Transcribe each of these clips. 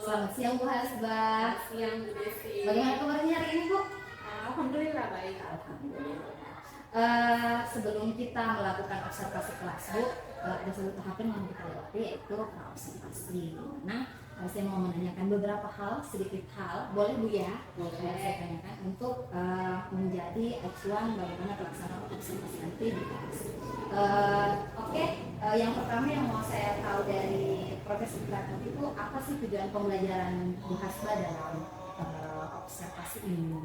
Selamat siang Bu Hasbah. Selamat siang Bu Desi. Bagaimana kabarnya hari ini Bu? Alhamdulillah baik. Sebelum kita melakukan observasi kelas Bu, ada satu tahapan yang kita lewati yaitu observasi. Nah, saya mau menanyakan beberapa hal, sedikit hal, boleh Bu ya? Boleh. Saya tanyakan untuk menjadi acuan bagaimana pelaksanaan observasi nanti di kelas. Oke, yang pertama yang mau saya tahu dari Profesor Pratik itu apa sih tujuan pembelajaran Bu Hasbah dalam observasi ini?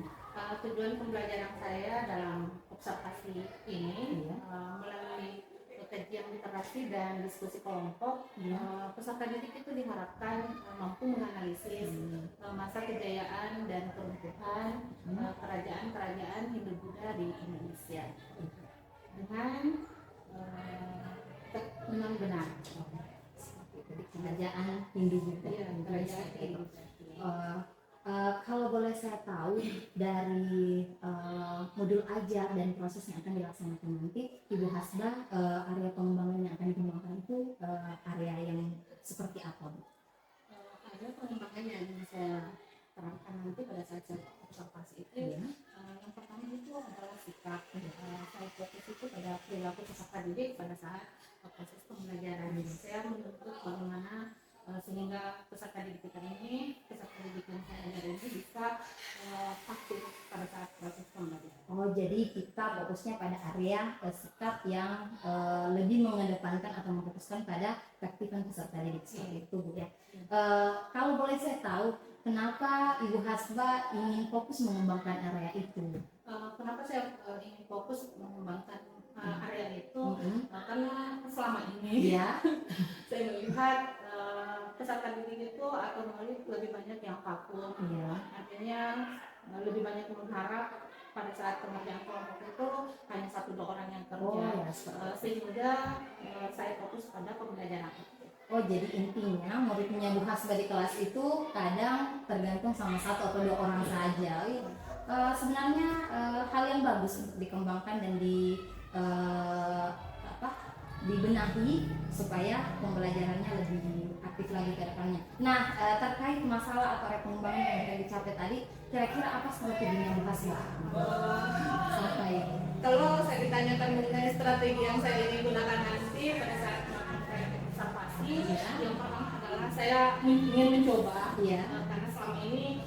Tujuan pembelajaran saya dalam observasi ini melalui kajian literasi dan diskusi kelompok, peserta didik itu diharapkan mampu menganalisis masa kejayaan dan keruntuhan kerajaan-kerajaan Hindu-Buddha di Indonesia dengan benar. Kerajaan Hindu-Buddha. Ya, kerajaan Hindu-Buddha. Kalau boleh saya tahu dari modul ajar dan proses yang akan dilaksanakan nanti, Ibu Hasbah, area pengembangan yang akan dikembangkan itu area yang seperti apa? Ada pengembangan yang saya terangkan nanti pada saat saya observasi itu. Yang pertama itu adalah sikap. Saya fokus itu pada perilaku peserta didik pada saat proses pembelajaran. Saya menuntut bagaimana sehingga peserta didik kita ini, peserta didik yang saya ajar ini bisa aktif pada saat proses pembelajaran. Oh, jadi kita fokusnya pada area sikap yang lebih mengedepankan atau memfokuskan pada keaktifan peserta didik seperti itu Bu ya. Kalau boleh saya tahu, kenapa Ibu Hasbah ingin fokus mengembangkan area itu? Kenapa saya ingin fokus mengembangkan area itu? Karena selama ini saya melihat peserta didik itu atau murid lebih banyak yang vakum. Artinya lebih banyak mengharap pada saat pengerjaan kelompok itu hanya 1-2 orang yang kerja. Sehingga saya fokus pada pembelajaran. Oh, jadi intinya muridnya Bu Hasbah di kelas itu kadang tergantung sama 1 atau 2 orang saja. Sebenarnya hal yang bagus untuk dikembangkan dan dibenahi supaya pembelajarannya lebih aktif lagi ke depannya. Nah, terkait masalah atau pengembangan yang sudah dicapai tadi, kira-kira apa strateginya Bu Hasbah? Kalau saya ditanyakan mengenai strategi yang saya ingin gunakan nanti pada saat saya observasi, yang pertama adalah saya ingin mencoba, karena selama ini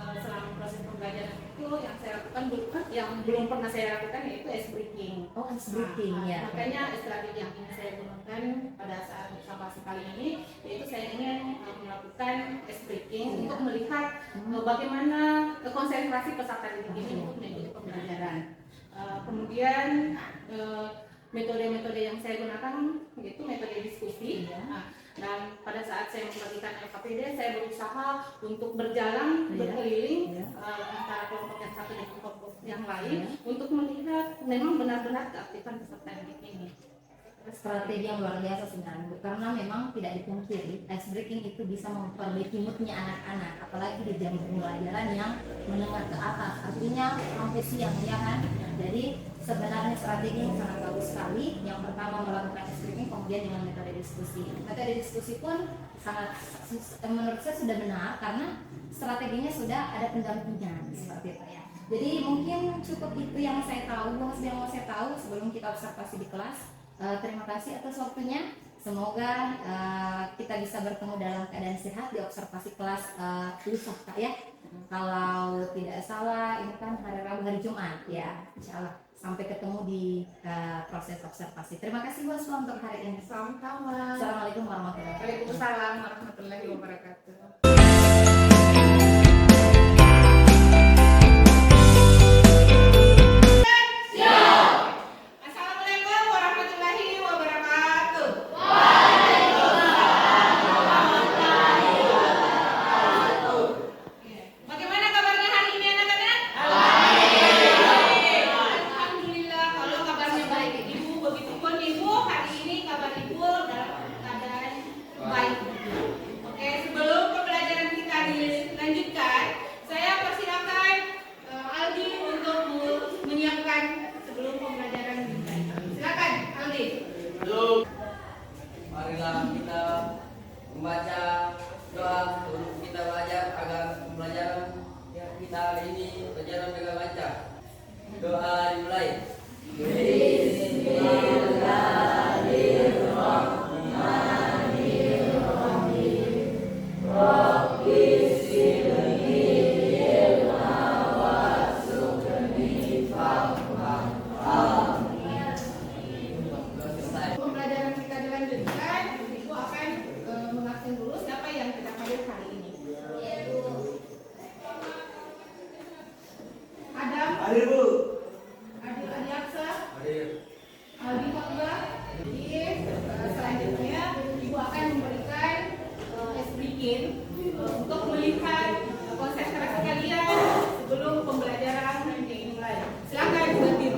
selama proses pembelajaran itu yang saya lakukan yang belum pernah saya lakukan yaitu ice breaking. Oh, ice breaking Makanya strategi yang ingin saya gunakan pada saat observasi kali ini yaitu saya ingin melakukan ice breaking untuk melihat bagaimana konsentrasi peserta didik ini untuk mengikuti pembelajaran. Kemudian metode-metode yang saya gunakan yaitu metode diskusi. Dan pada saat saya membagikan LKPD, saya berusaha untuk berjalan berkeliling antara kelompok yang satu dengan kelompok yang lain untuk melihat memang benar-benar keaktifan peserta didik ini. Strategi yang luar biasa sebenarnya Bu, karena memang tidak dipungkiri ice breaking itu bisa memperbaiki moodnya anak-anak, apalagi di jam pembelajaran yang menengah ke atas, artinya sampai siang ya kan. Jadi sebenarnya strategi yang sangat bagus sekali. Yang pertama melakukan ice breaking, kemudian dengan metode diskusi. Metode diskusi pun sangat menurut saya sudah benar karena strateginya sudah ada pendampingan seperti itu ya. Jadi mungkin cukup itu yang saya tahu, yang mau saya tahu sebelum kita observasi di kelas. Terima kasih atas waktunya. Semoga kita bisa bertemu dalam keadaan sehat di observasi kelas lusa ya. Kalau tidak salah ini kan hari Rabu hari Jumat ya. Insyaallah sampai ketemu di proses observasi. Terima kasih Bu Hasbah untuk hari ini. Sama-sama. Assalamualaikum warahmatullahi wabarakatuh. Waalaikumsalam warahmatullahi wabarakatuh. Oke, sebelum pembelajaran kita di Doa dimulai. Pembelajaran kita dilanjutkan, Ibu akan mengabsen dulu siapa yang tidak hadir hari ini. Adam, Hadir Bu. Adil Adiaksa, Hadir. Aldi Fakbar. Jadi selanjutnya Ibu akan memberikan briefing untuk melihat konsentrasi kalian sebelum pembelajaran dimulai. Silakan Adil.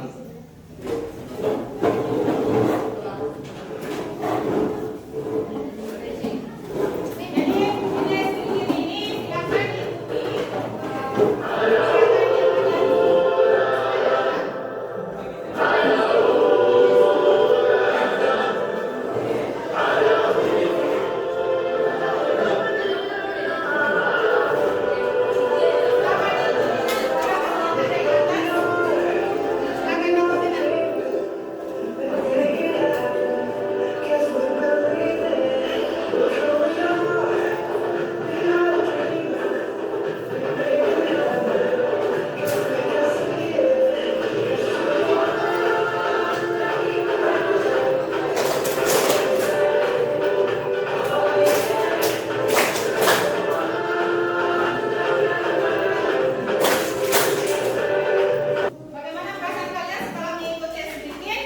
Bagaimana perasaan kalian setelah mengikuti briefing?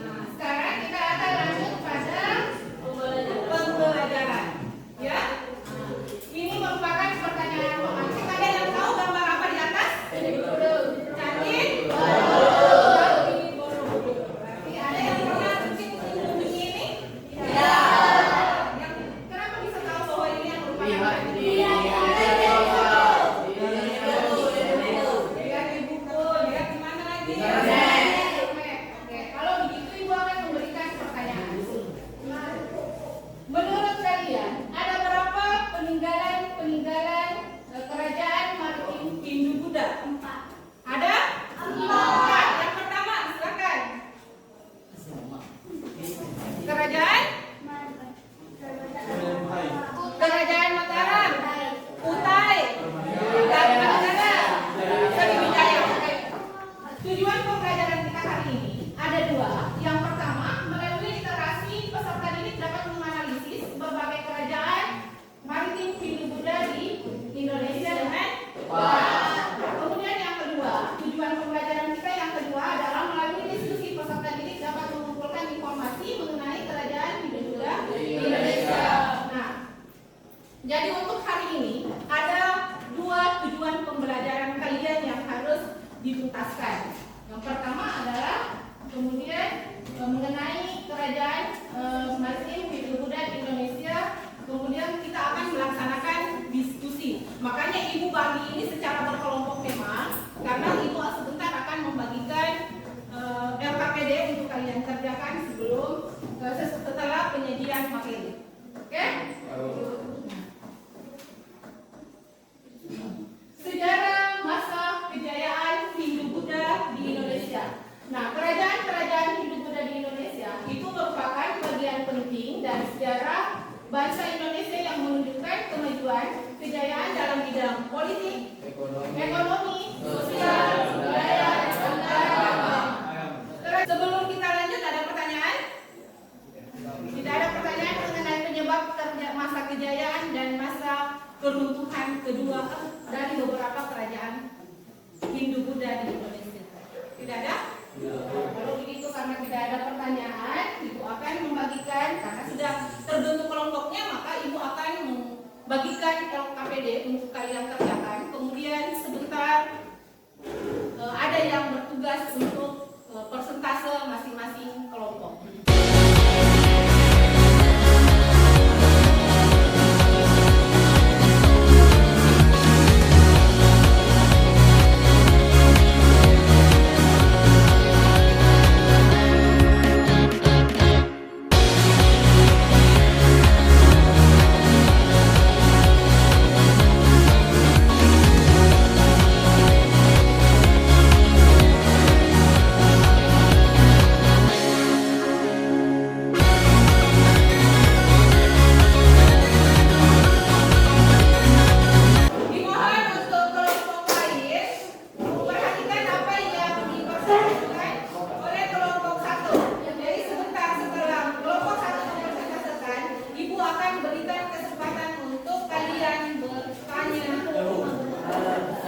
Nah, sekarang kita akan lanjut pada pembelajaran. Ya, ini merupakan pertanyaan romantik. Kalian yang tahu gambar apa di atas? Cantik. Berarti ada yang pernah kucing ini? Yang kenapa bisa tahu bahwa ini yang merupakan lihat di buku, lihat di mana lagi? Oke, kalau begitu Ibu akan memberikan pertanyaan. Menurut kalian, ada berapa peninggalan kerajaan maritim Hindu-Buddha? Ada? 4. Yang pertama, silakan. Kerajaan Mataram, Kutai, dan Manggala, Sriwijaya. Oke. Tujuan pembelajaran kita hari ini ada 2. Yang pertama, melalui literasi peserta didik dapat menganalisis berbagai kerajaan maritim Hindu-Buddha di Indonesia dengan baik. Kemudian yang kedua, tujuan pembelajaran kita yang kedua adalah melalui diskusi peserta didik dapat mengumpulkan informasi mengenai kerajaan Hindu-Buddha di Indonesia. Nah, jadi untuk hari ini ada 2 tujuan pembelajaran kalian yang harus dituntaskan. Yang pertama adalah kemudian mengenai kerajaan maritim Hindu-Buddha di Indonesia. Kemudian kita akan melaksanakan diskusi. Makanya Ibu bagi ini secara berkelompok memang, karena Ibu sebentar akan membagikan LKPD untuk kalian kerjakan setelah penyajian materi. Oke? Sejarah masa kejayaan Hindu-Buddha di Indonesia. Nah, kerajaan-kerajaan Hindu-Buddha di Indonesia itu merupakan bagian penting dari sejarah bangsa Indonesia yang menunjukkan kemajuan kejayaan dalam bidang politik, ekonomi, sosial, budaya, dan agama. Sebelum kita lanjut, ada pertanyaan? Tidak ada pertanyaan mengenai penyebab masa kejayaan dan masa keruntuhan kedua dari beberapa kerajaan Hindu-Buddha di Indonesia. Tidak ada? Kalau begitu, karena tidak ada pertanyaan, Ibu akan membagikan, karena sudah terbentuk kelompoknya, maka Ibu akan membagikan LKPD untuk kalian kerjakan. Kemudian sebentar ada yang bertugas untuk persentase masing-masing kelompok.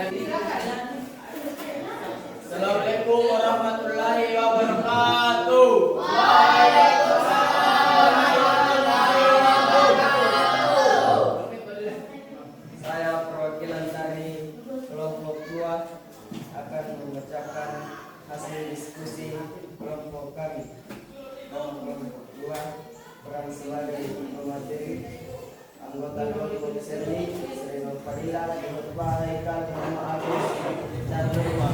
Assalamualaikum warahmatullahi wabarakatuh. Saya perwakilan dari kelompok 2 akan membacakan hasil diskusi kelompok kami. Kelompok 2 peran sebagai pemateri anggota kelompok Seri Sri Nur Fadila, Nurba, Haikal, Muhammad Agus, dan Nurma.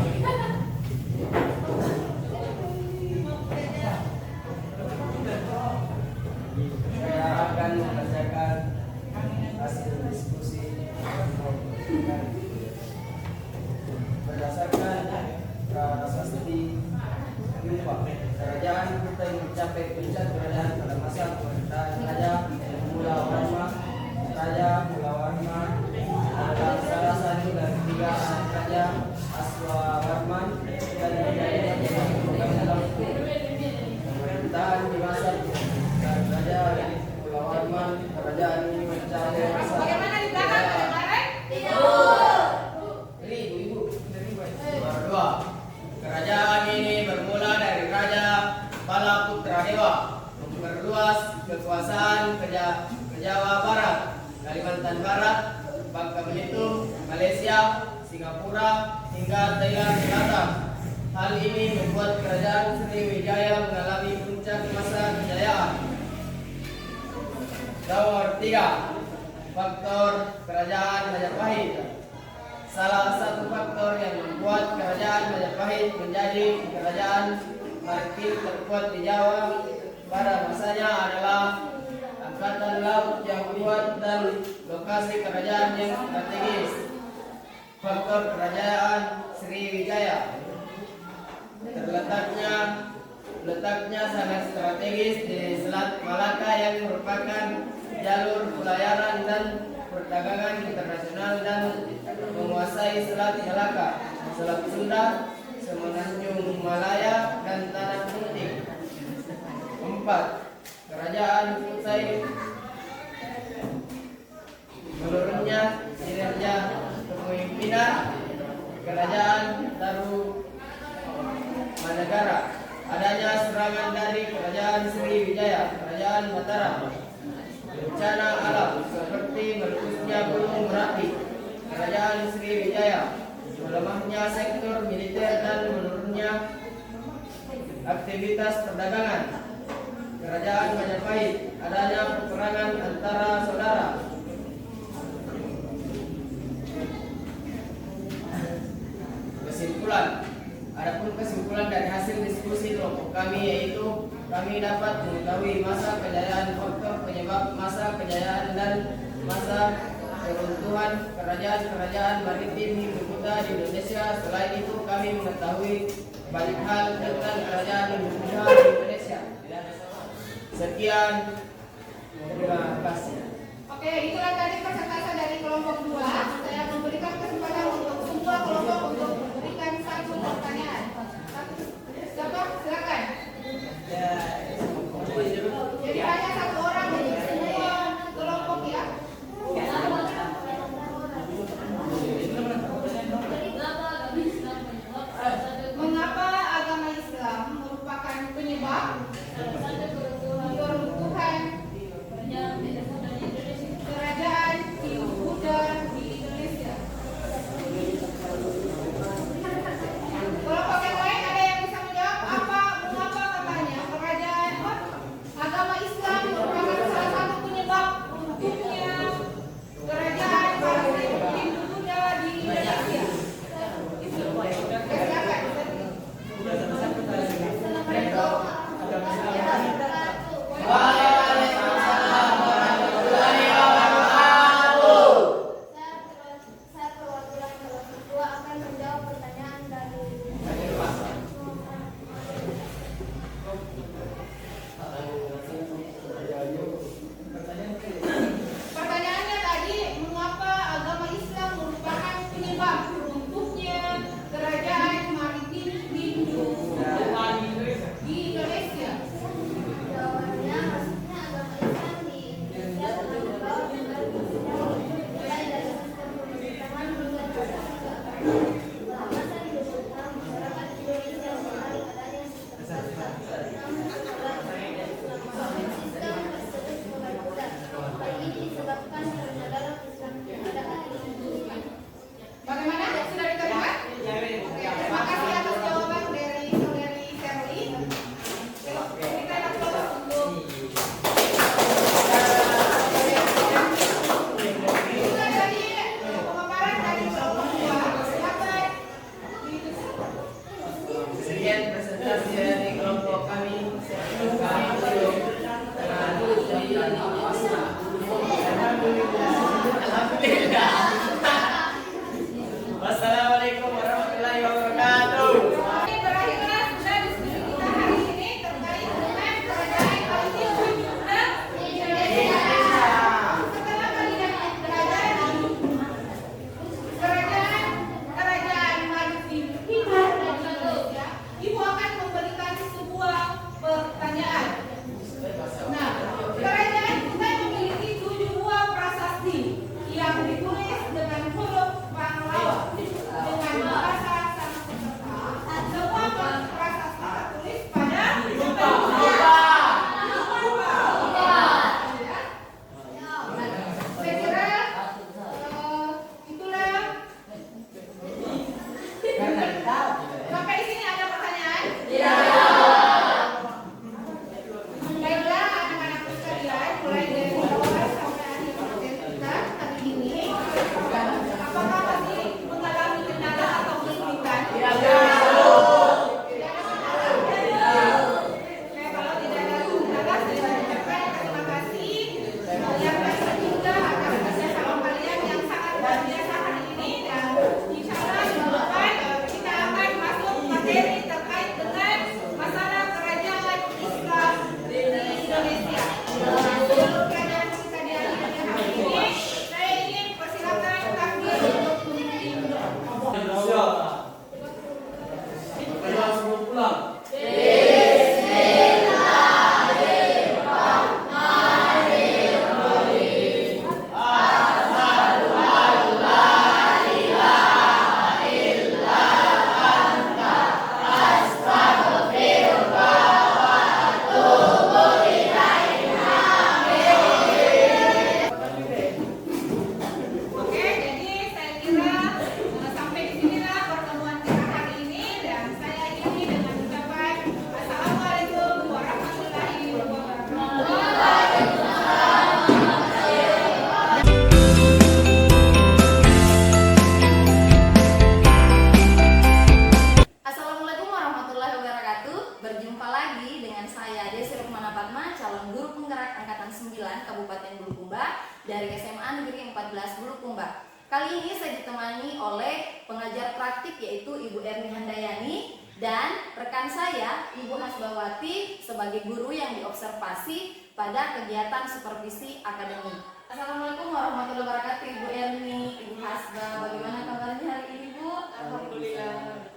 Saya akan membacakan hasil diskusi kelompok kami. Berdasarkan prasasti Yupa, kerajaan kita yang mencapai puncak kerajaan pada masa pemerintahan Raja Mulawarman. Raja Mulawarman adalah salah satu dari 3 anak Raja Aswawarman dan Wijaya yang memegang dalam pemerintahan di masa Raja Mulawarman. Kerajaan ini mencapai masa Kedua, kerajaan ini bermula dari Raja Palaputra Dewa, memperluas kekuasaan ke Jawa Barat, Kalimantan Barat, Bangka Belitung, Malaysia, Singapura, hingga Thailand Selatan. Hal ini membuat kerajaan Sriwijaya mengalami puncak masa kejayaan. Nomor 3, faktor kerajaan Majapahit. Salah satu faktor yang membuat kerajaan Majapahit menjadi kerajaan maritim terkuat di Jawa pada masanya adalah angkatan laut yang kuat dan lokasi kerajaan yang strategis. Faktor kerajaan Sriwijaya letaknya sangat strategis di Selat Malaka yang merupakan jalur pelayaran dan perdagangan internasional dan menguasai Selat Malaka, Selat Sunda, Semenanjung Malaya, dan Tanah Kunting. 4. Kerajaan Kutai. Menurunnya kinerja kepemimpinan kerajaan Tarumanegara, adanya serangan dari kerajaan Sriwijaya, kerajaan Mataram, bencana alam seperti meletusnya Gunung Merapi, kerajaan Sriwijaya, melemahnya sektor militer dan menurunnya aktivitas perdagangan kerajaan Majapahit, adanya peperangan antara saudara. Kesimpulan dari hasil diskusi kelompok kami yaitu kami dapat mengetahui masa kejayaan, faktor penyebab masa kejayaan dan masa keruntuhan kerajaan-kerajaan maritim ibu kota di Indonesia. Selain itu kami mengetahui banyak hal tentang kerajaan ibu kota di Indonesia. Sekian, terima kasih. Oke, itulah tadi persentase dari kelompok 2. Saya memberikan kesempatan untuk semua kelompok untuk memberikan satu pertanyaan. Siapa? Silakan. Jadi hanya satu orang untuk semua kelompok ya. Mengapa agama Islam merupakan penyebab keruntuhan Alhamdulillah. Wassalamualaikum warahmatullahi wabarakatuh. Berakhirlah sudah diskusi kita hari ini terkait dengan kerajaan Palestina dan Indonesia. Setelah melihat kerajaan Palestina dan Indonesia, Ibu akan memberikan sebuah pertanyaan. Nah, kerajaan kita memiliki 7 buah prasasti yang ditulis dengan huruf Pahlawan dengan bahasa Sanskerta. Semua prasasti tertulis pada saya kira itulah. Sampai di sini ada pertanyaan? Baiklah anak-anakku sekalian, mulai dari awal sampai akhir materi kita hari ini, apakah masih mengalami kendala atau kesulitan? Oke, kalau tidak ada kendala, saya ucapkan terima kasih. Yang pasti juga atas kerjasama kalian yang sangat luar biasa hari ini, dan insya Allah minggu depan kita akan masuk materi terkait dengan masalah kerajaan Islam di Indonesia. Sebelum pelajaran kita diakhiri hari ini, saya ingin persilakan takbir untuk Sebelum pulang. Oke, jadi saya kira sampai di sinilah pertemuan kita hari ini, dan saya akhiri dengan ucapan Assalamualaikum warahmatullahi wabarakatuh. Assalamualaikum warahmatullahi wabarakatuh. Berjumpa lagi dengan saya Desi Rukmana Padma, calon guru penggerak angkatan 9 Kabupaten Bulukumba dari SMA Negeri 14 Bulukumba. Kali ini saya ditemani oleh pengajar praktik yaitu Ibu Erni Handayani dan rekan saya Ibu Hasbawati sebagai guru yang diobservasi pada kegiatan supervisi akademik. Assalamualaikum warahmatullahi wabarakatuh Ibu Erni, Ibu Hasba. Bagaimana kabarnya hari ini Bu? Alhamdulillah.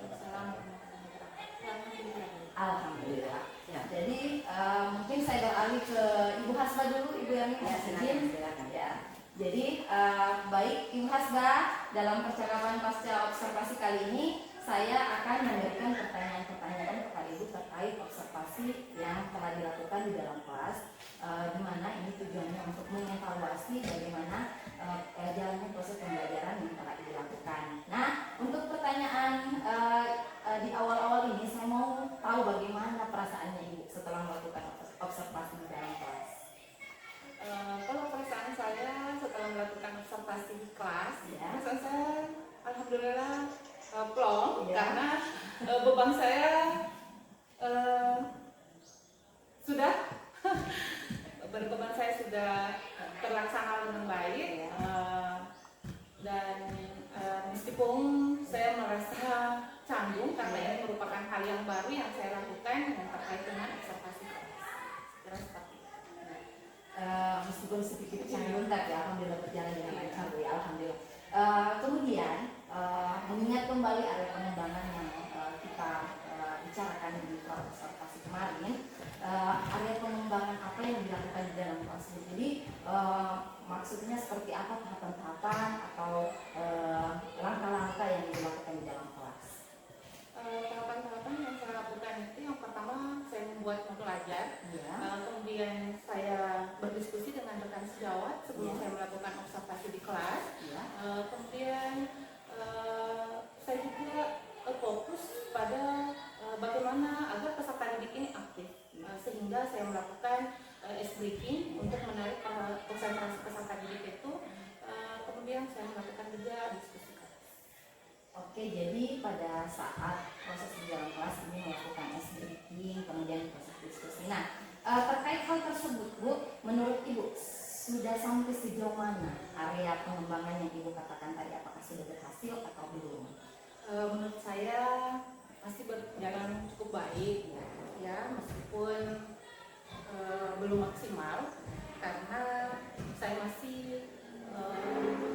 Alhamdulillah. Ya, jadi mungkin saya beralih ke Ibu Hasba dulu, Ibu Erni. Ya, silakan. Ya. Jadi baik Ibu Hasba, dalam percakapan pasca observasi kali ini saya akan memberikan pertanyaan-pertanyaan kepada Ibu terkait observasi yang telah dilakukan di dalam kelas, di mana ini tujuannya untuk mengevaluasi bagaimana jalannya proses pembelajaran yang telah dilakukan. Nah, untuk pertanyaan di awal-awal ini saya mau tahu bagaimana perasaannya Ibu setelah melakukan observasi di dalam kelas. Kalau perasaan saya setelah melakukan observasi di kelas, Ya. perasaan saya alhamdulillah plong, Ya. karena beban saya sudah beban saya sudah terlaksana dengan baik, dan meskipun saya merasa canggung karena ini merupakan hal yang baru yang saya lakukan yang terkait dengan observasi kelas. Kira seperti itu. Meskipun sedikit canggung tapi alhamdulillah berjalan dengan lancar Bu ya, alhamdulillah. Kemudian mengingat kembali area pengembangan yang kita bicarakan di kelas observasi kemarin, area pengembangan apa yang dilakukan di dalam kelas ini. Jadi maksudnya seperti apa tahapan-tahapan atau langkah-langkah yang dilakukan di dalam kelas? Tahapan-tahapan yang saya lakukan itu yang pertama saya membuat mempelajar, Ya. kemudian saya berdiskusi dengan rekan sejawat sebelum saya melakukan observasi di kelas, Ya. kemudian saya juga fokus pada bagaimana agar peserta didik ini aktif, sehingga saya melakukan ice breaking untuk menarik konsentrasi peserta didik itu, kemudian saya melakukan juga diskusi. Oke, jadi pada saat proses di dalam kelas ini melakukan ice breaking, kemudian proses diskusi. Nah, terkait hal tersebut Bu, menurut Ibu sudah sampai sejauh mana area pengembangan yang Ibu katakan tadi, apakah sudah berhasil atau belum? Menurut saya masih berjalan cukup baik ya, meskipun belum maksimal karena saya masih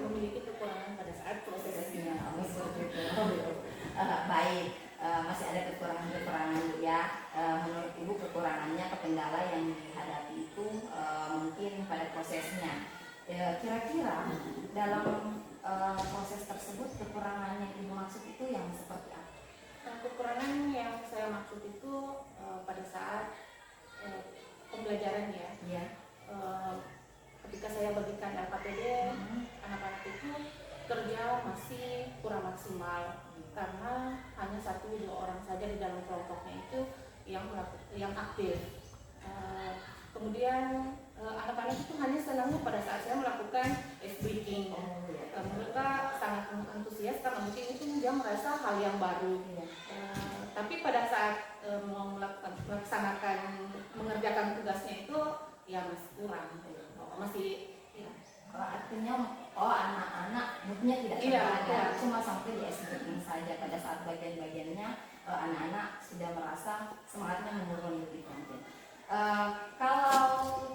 memiliki kekurangan pada saat prosesnya. Baik, masih ada kekurangan-kekurangan ya. Menurut Ibu kekurangannya atau kendala yang dihadapi itu mungkin pada prosesnya. Kira-kira dalam proses tersebut kekurangan yang Ibu maksud itu yang seperti apa? Kekurangan yang saya maksud itu pada saat pembelajaran ya. Iya. Ketika saya bagikan LKPD, anak-anak itu kerja masih kurang maksimal karena hanya 1-2 orang saja di dalam kelompoknya itu yang aktif. Kemudian anak-anak itu hanya senangnya pada saat saya melakukan ice breaking. Mereka sangat antusias karena mungkin itu dia merasa hal yang baru. Tapi pada saat mau mengerjakan tugasnya itu ya masih kurang, masih ya. Artinya anak-anak moodnya tidak terbaca, cuma sampai di SBM saja. Pada saat bagian-bagiannya anak-anak sudah merasa semangatnya menurun lebih lanjut. Kalau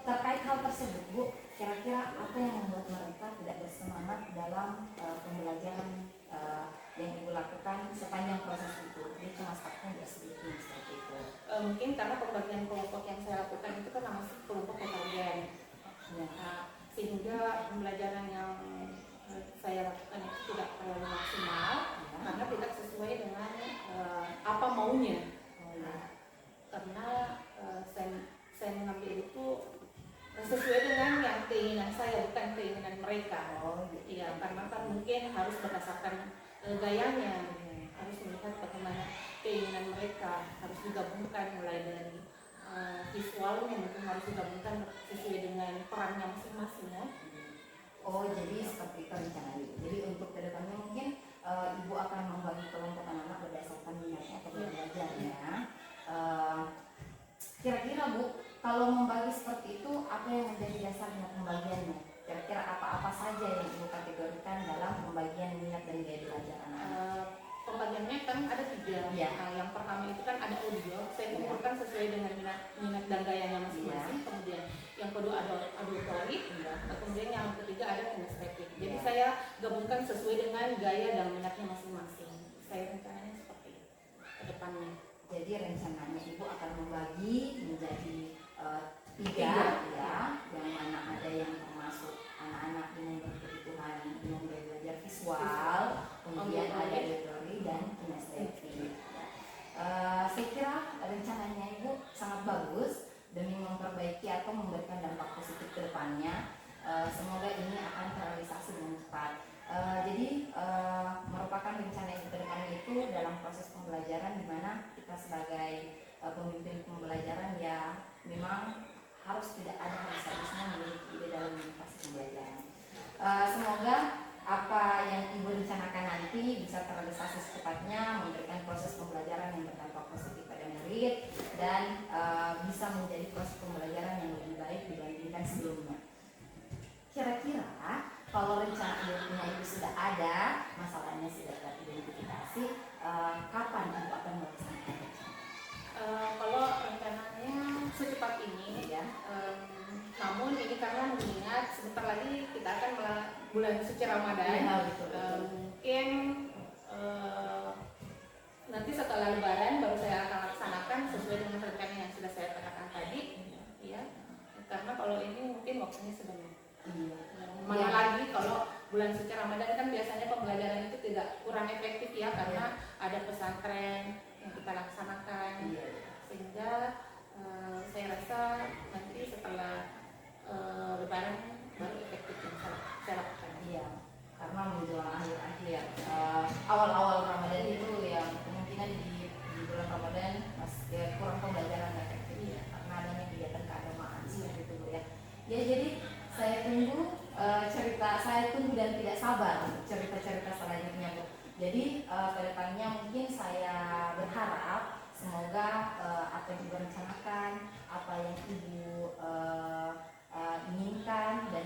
terkait hal tersebut, Bu, kira-kira apa yang membuat mereka tidak bersemangat dalam pembelajaran yang Ibu lakukan sepanjang proses itu? Dia cuma startnya di SBM seperti itu. Mungkin karena pembagian kelompok yang saya lakukan itu kan masih kelompok konvergen. Sehingga pembelajaran yang saya lakukan itu tidak terlalu maksimal karena tidak sesuai dengan apa maunya. Karena saya mengambil itu sesuai dengan yang keinginan saya, bukan keinginan mereka. Iya, karena kan mungkin harus berdasarkan gayanya, harus melihat bagaimana keinginan mereka, harus digabungkan mulai dari visualnya, mungkin harus digabungkan sesuai dengan perannya masing-masing ya. Jadi seperti itu rencananya. Jadi untuk kedepannya mungkin Ibu akan membagi kelompok anak-anak berdasarkan minatnya atau belajarnya. Kira-kira Bu, kalau membagi seperti itu, apa yang menjadi dasar minat pembagiannya? Kira-kira apa-apa saja yang Ibu kategorikan dalam pembagian minat dan gaya belajar anak-anak? Pembagiannya kan ada 3. Yang pertama itu kan ada audio, saya kumpulkan sesuai dengan minat dan gayanya masing-masing. Kemudian yang kedua ada auditory, kemudian yang ketiga ada kinestetik. Jadi saya gabungkan sesuai dengan gaya dan minatnya masing-masing. Saya rencananya seperti itu ke depannya. Jadi rencananya Ibu akan membagi menjadi 3 ya, yang mana ada yang termasuk anak-anak dengan berkebutuhan dengan gaya belajar visual, kemudian ada auditory dan kinestetik. Saya kira rencananya Ibu sangat bagus demi memperbaiki atau memberikan dampak positif ke depannya. Semoga ini akan terrealisasi dengan cepat. Jadi merupakan rencana yang ke depannya itu dalam proses pembelajaran di mana kita sebagai pemimpin pembelajaran ya memang harus tidak ada habis-habisnya memiliki ide dalam inovasi pembelajaran. Semoga apa yang Ibu rencanakan nanti bisa terrealisasi secepatnya, memberikan proses pembelajaran yang berdampak positif pada murid dan bisa menjadi proses pembelajaran yang lebih baik dibandingkan sebelumnya. Kira-kira kalau rencana punya Ibu sudah ada, masalahnya sudah teridentifikasi, kapan Ibu akan melaksanakan? Kalau rencananya secepat ini ya, namun ini karena mengingat sebentar lagi kita akan bulan suci Ramadan, mungkin nanti setelah Lebaran baru saya akan laksanakan sesuai dengan rencana yang sudah saya katakan tadi, ya. Karena kalau ini mungkin waktunya sedang mana lagi kalau bulan suci Ramadan kan biasanya pembelajaran itu tidak kurang efektif ya karena ada pesantren yang kita laksanakan, sehingga saya rasa nanti setelah Lebaran baru efektif yang saya lakukan. Iya, karena menjelang akhir-akhir awal-awal Ramadan itu ya kemungkinan di bulan Ramadan masih kurang pembelajaran efektif karena adanya kegiatan keagamaan seperti itu ya. Ya jadi saya tunggu dan tidak sabar cerita-cerita selanjutnya Bu. Jadi kedepannya mungkin saya berharap semoga apa yang Ibu rencanakan, apa yang Ibu inginkan dan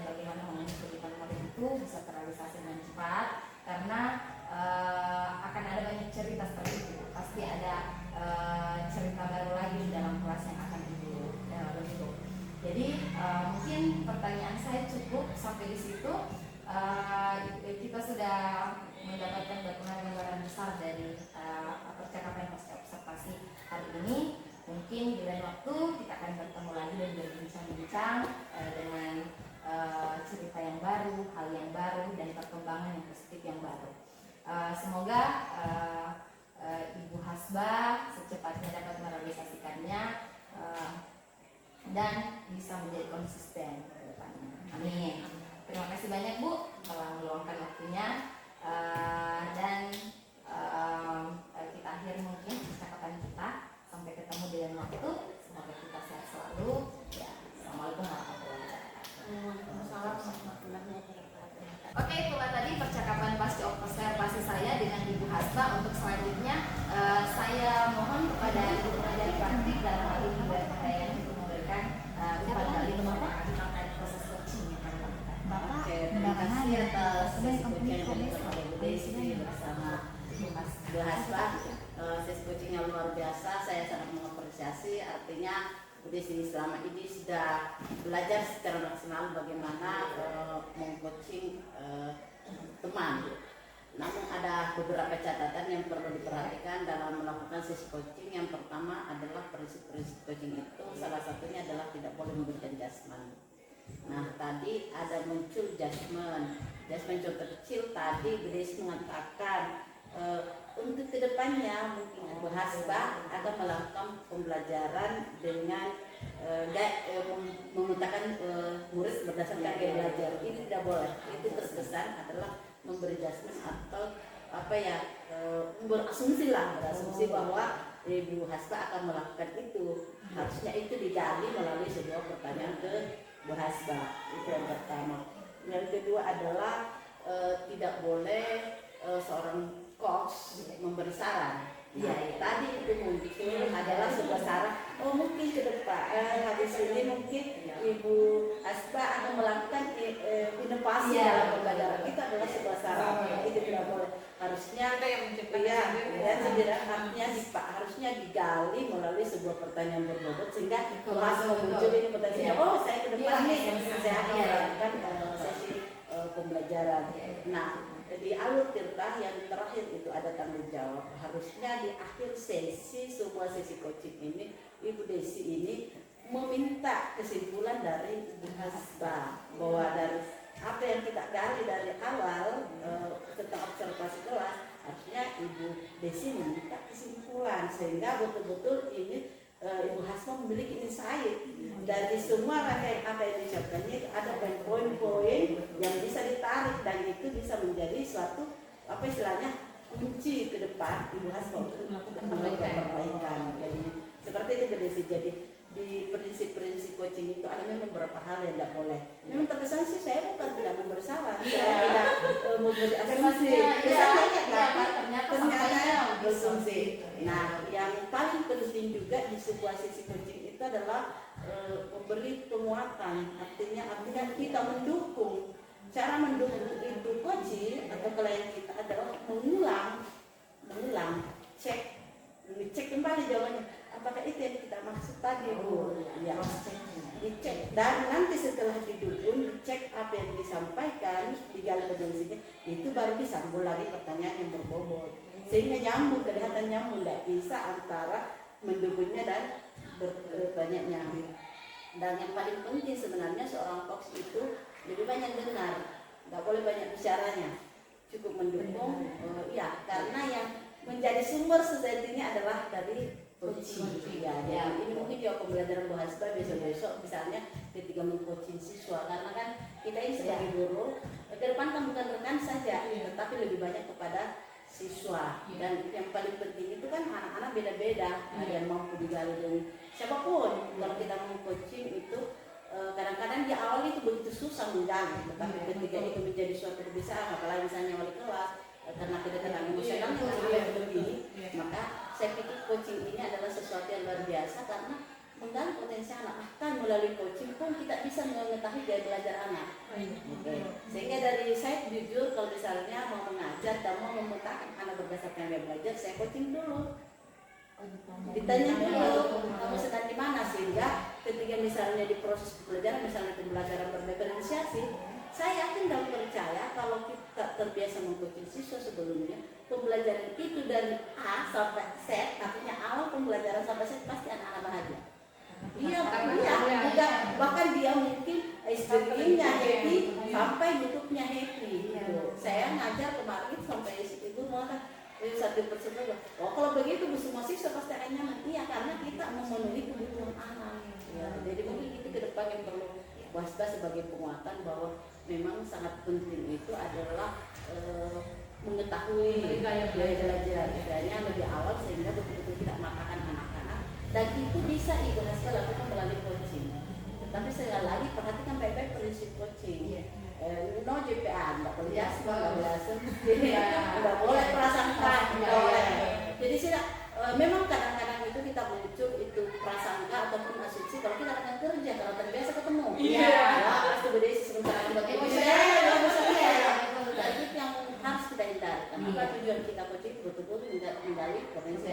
sampai di situ kita sudah mendapatkan gambaran besar dari percakapan pasca observasi hari ini. Mungkin di lain waktu kita akan bertemu lagi dan berbincang-bincang dengan cerita yang baru, hal yang baru, dan perkembangan yang positif yang baru. Semoga Ibu Hasbah secepatnya dapat merealisasikannya dan bisa menjadi konsisten ke depannya. Amin. Terima kasih banyak Bu telah meluangkan waktunya, dan kita akhiri mungkin percakapan kita. Sampai ketemu di lain waktu. Semoga kita sehat selalu. Ya, Assalamualaikum warahmatullahi wabarakatuh. Oke, itulah tadi percakapan pasca observasi saya dengan Ibu Hasbah. Untuk selanjutnya saya mohon kepada Ibu pengajar praktik dalam hal ini Mbak untuk memberikan kembali mengenai proses coaching yang akan dilakukan. Oke, terima kasih atas sesi coaching yang dilakukan oleh Bu Desi bersama Bu Hasbah. Sesi coaching yang luar biasa, saya sangat mengapresiasi. Artinya Bu Desi selama ini sudah belajar secara maksimal bagaimana mengcoaching teman. Namun ada beberapa catatan yang perlu diperhatikan dalam melakukan sesi coaching. Yang pertama adalah prinsip-prinsip coaching itu salah satunya adalah tidak boleh memberikan judgement. Nah, tadi ada muncul judgement contoh kecil tadi Bu Desi mengatakan untuk kedepannya mungkin Bu Hasbah akan melakukan pembelajaran dengan memetakan murid berdasarkan gaya belajar. Ini tidak boleh. Itu terkesan adalah memberi judgement atau berasumsi bahwa Ibu Hasbah akan melakukan itu. Harusnya itu digali melalui sebuah pertanyaan ke Bu Hasbah. Itu yang pertama. Yang kedua adalah tidak boleh seorang coach memberi saran. Tadi itu muncul adalah sebuah saran. Mungkin ke depan habis ini mungkin Ibu Hasbah akan melakukan inovasi dalam pembelajaran. Itu adalah sebuah saran. Itu tidak boleh. Harusnya harusnya digali melalui sebuah pertanyaan berbobot sehingga kelas muncul ini pertanyaan. Saya ke depan nih saya akan melakukan sesi pembelajaran. Nah, di alur tirta yang terakhir itu ada tanggung jawab. Harusnya di akhir semua sesi coaching ini Ibu Desi ini meminta kesimpulan dari Ibu Hasbah bahwa dari apa yang kita gali dari awal tentang observasi kelas, harusnya Ibu Desi meminta kesimpulan sehingga betul-betul ini Ibu Hasbah memiliki insight dari semua rangkaian apa yang diucapkannya. Ada poin-poin yang bisa ditarik dan itu bisa menjadi suatu kunci ke depan Ibu Hasbah untuk melakukan perbaikan. Jadi seperti itu Desi. Jadi di prinsip-prinsip coaching itu ada memang beberapa hal yang tidak boleh. Memang terkesan sih saya bukan tidak memberi saran, saya tidak memberi asumsi. Ternyata asumsi. Nah, yang paling penting juga di sebuah sesi coaching itu adalah memberi penguatan. Artinya kita mendukung. Cara mendukung itu coaching atau klien kita adalah mengulang, cek kembali jawabannya. Apakah itu yang kita maksud tadi, Bu? Ya, dicek. Dan nanti setelah didukung, dicek apa yang disampaikan, digali potensinya, itu baru disambung lagi pertanyaan yang berbobot. Sehingga kelihatan nyambung, tidak bisa antara mendukungnya dan bertanyanya. Dan yang paling penting sebenarnya seorang coach itu lebih banyak dengar, nggak boleh banyak bicaranya, cukup mendukung. Karena yang menjadi sumber sejatinya adalah dari coaching. Ini mungkin juga pembelajaran Bu Hasbah besok misalnya ketika meng-coaching siswa, karena kan kita ini sebagai guru ke depan kan bukan rekan saja, tetapi lebih banyak kepada siswa. Dan yang paling penting itu kan anak-anak beda-beda, ada yang mampu digali dengan siapapun. Kalau kita meng-coaching itu kadang-kadang di awal itu begitu susah menggali, tetapi ketika itu menjadi suatu kebiasaan, apalagi misalnya wali kelas, karena kedekatan emosional yang lebih, maka saya pikir coaching ini adalah sesuatu yang luar biasa karena menggali potensi anak. Bahkan melalui coaching pun kita bisa mengetahui gaya belajar anak. Sehingga dari saya jujur kalau misalnya mau mengajar dan mau memetakan anak berdasarkan gaya belajar, saya coaching dulu. Ditanya dulu kamu sedang di mana, sehingga ketika misalnya di proses pembelajaran, misalnya pembelajaran berdiferensiasi, saya yakin dan percaya kalau kita terbiasa mengcoaching siswa sebelumnya, pembelajaran itu dari A sampai Z, artinya awal pembelajaran sampai Z pasti anak-anak bahagia. Iya, bukan, bahkan dia mungkin istrinya happy sampai hidupnya happy. Gitu. Saya ngajar kemarin sampai ibu mengatakan satu persen, oh kalau begitu semua siswa pasti akan nyaman. Iya, karena kita memenuhi kebutuhan anak. Ya, jadi mungkin itu ke depan yang perlu waspada sebagai penguatan bahwa memang sangat penting itu adalah mengetahui gaya belajarnya lebih awal sehingga betul-betul tidak mengatakan anak-anak, dan itu bisa Ibu Haska lakukan melalui coaching. Tetapi sekali lagi perhatikan baik-baik prinsip coaching. No JPA, nggak boleh jasma, nggak boleh asumsi, nggak boleh prasangka, nggak boleh. Jadi memang kadang-kadang itu kita muncul itu prasangka ataupun asumsi kalau kita akan kerja, kalau terbiasa ketemu. Iya. Pasti beda sebentar lagi. Itu yang harus kita hindarkan. Apa tujuan kita coaching betul-betul menggali potensi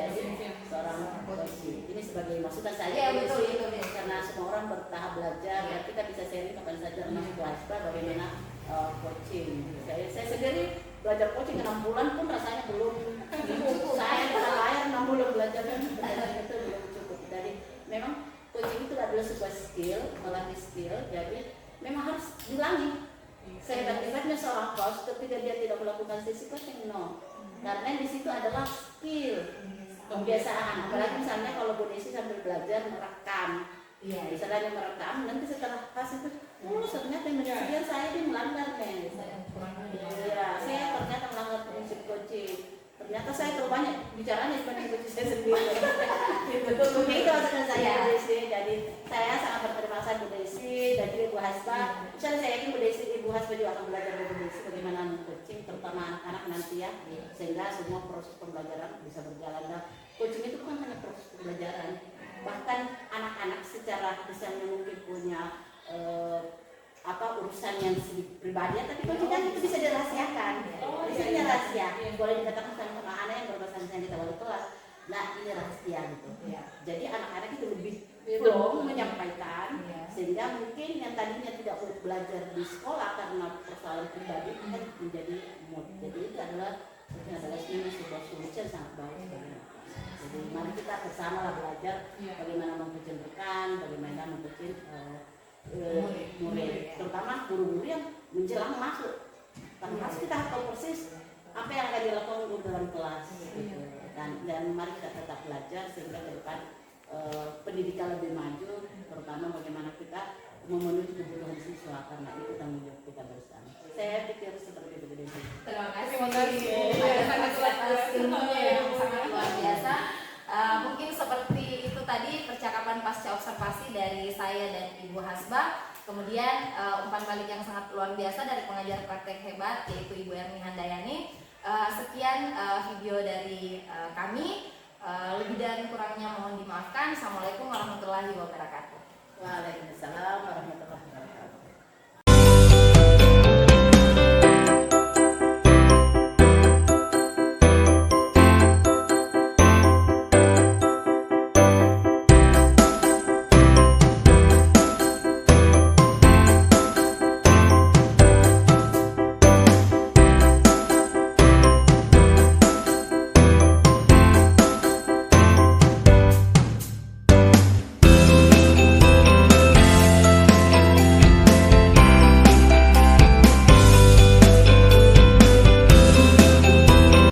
seorang coaching. Ini sebagai masukan saya. Betul. Karena semua orang bertahap belajar, ya kita bisa sharing kapan saja masuk kelas bagaimana coaching. Saya sendiri belajar coaching 6 bulan pun rasanya belum cukup. Saya pernah layar 6 bulan belajar itu belum cukup. Jadi memang coaching itu adalah sebuah skill, melatih skill. Jadi memang harus diulangi. Sehebat-hebatnya seorang coach ketika dia tidak melakukan sesi coaching, no. Karena di situ adalah skill, kebiasaan. Apalagi misalnya kalau Bu Desi sambil belajar merekam. Misalnya dia merekam, nanti setelah pas itu, ternyata yang saya ini melanggar nih. Iya, saya ternyata melanggar prinsip coaching. Ternyata saya terlalu banyak bicaranya dibanding coaching saya sendiri. Betul, itu maksudnya saya Bu Desi. Jadi saya sangat berterima kasih Bu Desi dan juga Bu Hasba. Misalnya saya yakin Bu Desi, Ibu Hasba juga akan belajar dari Bu Desi bagaimana coaching, terutama anak-anak nanti ya, sehingga semua proses pembelajaran bisa berjalan. Dan coaching itu bukan hanya proses pembelajaran, bahkan anak-anak secara misalnya mungkin punya urusan yang pribadi, tapi coaching kan itu bisa dirahasiakan. Misalnya rahasia, boleh dikatakan sama anak yang berbahasa misalnya kita wali kelas. Nah ini rahasia gitu. Jadi anak-anak itu lebih belum menyampaikan, sehingga mungkin yang tadinya tidak belajar di sekolah karena persoalan pribadi kan menjadi mood. Jadi itu adalah sebuah solusi yang sangat bagus. Jadi mari kita bersama belajar bagaimana membuat rekan, bagaimana membuat murid, terutama guru-guru yang menjelang masuk. Karena harus kita tahu persis apa yang akan dilakukan guru dalam kelas. Dan mari kita tetap belajar sehingga ke depan pendidikan lebih maju, terutama bagaimana kita memenuhi kebutuhan siswa, karena itu tanggung jawab kita bersama. Saya pikir seperti itu. Terima kasih. Atas ilmunya yang sangat luar biasa. Mungkin seperti itu tadi percakapan pasca observasi dari saya dan Ibu Hasba. Kemudian umpan balik yang sangat luar biasa dari pengajar praktek hebat yaitu Ibu Erni Handayani. Sekian video dari kami. Lebih dan kurangnya mohon dimaafkan. Assalamualaikum warahmatullahi wabarakatuh. Waalaikumsalam warahmatullahi wabarakatuh.